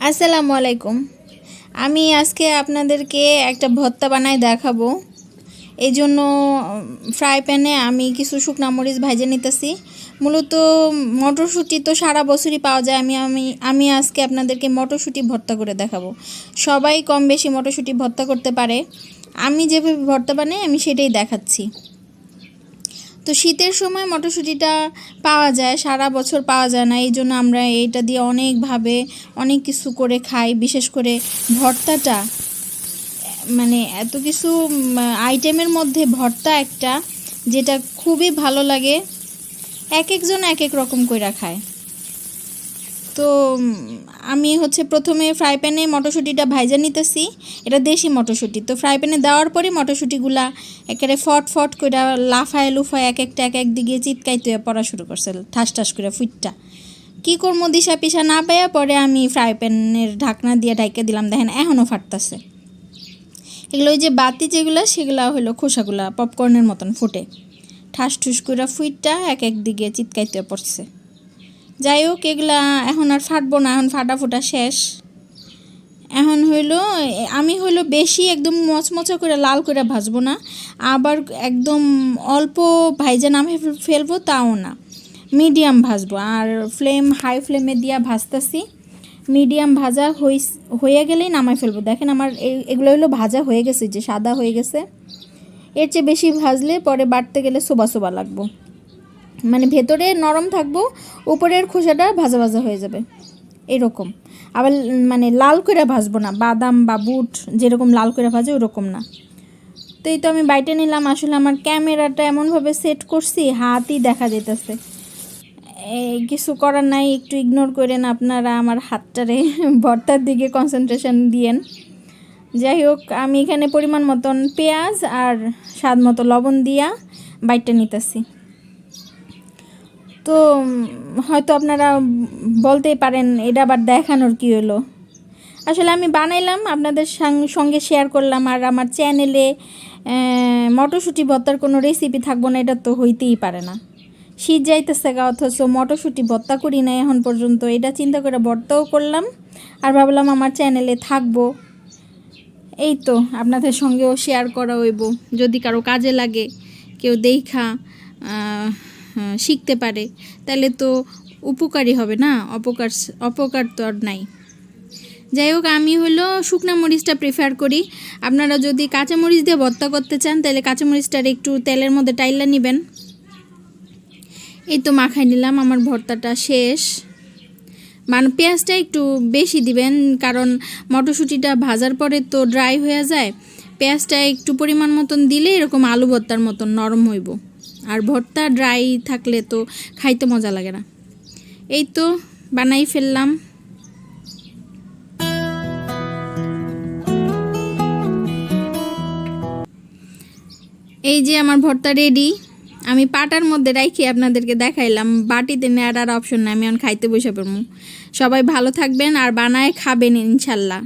আসসালামু আলাইকুম। আমি আজকে আপনাদেরকে একটা ভর্তা বানায় দেখাবো। এই জন্য ফ্রাই প্যানে আমি কিছু শুকনা মরিচ ভেজে নিতেছি। মূলত মটরশুঁটি তো সারা বছরই পাওয়া যায়। আমি আজকে আপনাদেরকে মটরশুঁটি ভর্তা করে দেখাবো। সবাই কম বেশি মটরশুঁটি ভর্তা করতে পারে। আমি যেভাবে ভর্তা বানাই আমি সেটাই দেখাচ্ছি। তো শীতের সময় মটরশুঁটিটা পাওয়া যায়, সারা বছর পাওয়া যায় না। এই জন্য আমরা এইটা দিয়ে অনেকভাবে অনেক কিছু করে খাই। বিশেষ করে ভর্তাটা মানে এত কিছু আইটেমের মধ্যে ভর্তা একটা, যেটা খুবই ভালো লাগে। এক একজন এক এক রকম করে খায়। তো আমি প্রথমে ফ্রাই প্যানে মটরশুঁটিটা ভাইজা নিতেছি। এটা দেশি মটরশুঁটি। তো ফ্রাই প্যানে দেওয়ার পরে মটরশুঁটিগুলা একেবারে ফট ফট করে লাফায় লুফায় এক একটা এক এক দিকে চিৎকাইতে পড়া শুরু করছে, ঠাস ঠাস করে ফুটটা। কী করবো দিশা পিসা না পাইয়া পরে আমি ফ্রাই প্যানের ঢাকনা দিয়ে ঢাইকে দিলাম। দেখেন এখনও ফাটতেছে। এগুলো ওই যে বাতি যেগুলো সেগুলো হলো খোসাগুলা পপকর্নের মতন ফুটে ঠাস ঠুস করে ফুটটা এক এক দিকে চিৎকাইতে পড়ছে। যাই হোক, এগুলা এখন আর ফাটবো না, এখন ফাটা ফোটা শেষ। এখন আমি বেশি একদম মচমচা করে লাল করে ভাজবো না, আবার একদম অল্প ভাইজা নামে ফেলবো তাও না, মিডিয়াম ভাজবো। আর হাই ফ্লেমে দিয়া ভাজতেছি। মিডিয়াম ভাজা হয়ে গেলেই নামাই ফেলবো। দেখেন আমার এগুলো ভাজা হয়ে গেছে, যে সাদা হয়ে গেছে। এর চেয়ে বেশি ভাজলে পরে বাটতে গেলে সোবা সোবা লাগবো, মানে ভেতরে নরম থাকবো, উপরের খোসাটা ভাজা ভাজা হয়ে যাবে এরকম। আবার মানে লাল করে ভাজবো না, বাদাম বা বুট যেরকম লাল করে ভাজে ওরকম না। তো এই তো আমি বাইটে নিলাম। আসলে আমার ক্যামেরাটা এমনভাবে সেট করছি হাতই দেখা যেতেছে। কিছু করার নাই, একটু ইগনোর করেন আপনারা আমার হাতটারে, ভর্তার দিকে কনসেন্ট্রেশন দিয়েন। যাই হোক, আমি এখানে পরিমাণ মতন পেঁয়াজ আর স্বাদ মতো লবণ দিয়া বাইটে নিতেছি। তো হয়তো আপনারা বলতেই পারেন এটা আবার দেখানোর কী হলো। আসলে আমি বানাইলাম, আপনাদের সঙ্গে শেয়ার করলাম। আর আমার চ্যানেলে মটরশুঁটি ভর্তার কোনো রেসিপি থাকবো না, এটা তো হইতেই পারে না। শীত যাইতেছে গা, অথচ মটরশুঁটি ভর্তা করি না এখন পর্যন্ত। এটা চিন্তা করে ভর্তাও করলাম আর ভাবলাম আমার চ্যানেলে থাকবো। এই তো আপনাদের সঙ্গেও শেয়ার করা হইব, যদি কারো কাজে লাগে, কেউ দেখা শিখতে পারে, তাহলে তো উপকারী হবে না, অপকার তো আর নাই। যাই হোক, আমি শুকনা মরিচটা প্রেফার করি। আপনারা যদি কাঁচা মরিচ দিয়ে ভর্তা করতে চান তাহলে কাঁচা মরিচটার একটু তেলের মধ্যে টাইলা নেবেন। এই তো মাখাই নিলাম, আমার ভর্তাটা শেষ। পেঁয়াজটা একটু বেশি দিবেন, কারণ মটরশুঁটিটা ভাজার পরে তো ড্রাই হয়ে যায়। পেঁয়াজটা একটু পরিমাণ মতন দিলে এরকম আলু ভর্তার মতন নরম হইব। আর ভর্তা ড্রাই থাকলে তো খাইতে মজা লাগে না। এই তো বানাই ফেললাম। এই যে আমার ভর্তা রেডি। আমি পাটার মধ্যে রাখি আপনাদেরকে দেখাইলাম, বাটিতে নেওয়ার আর অপশন নাই। আমি এখন খাইতে বসে পড়ব। সবাই ভালো থাকবেন আর বানায় খাবেন ইনশাল্লাহ।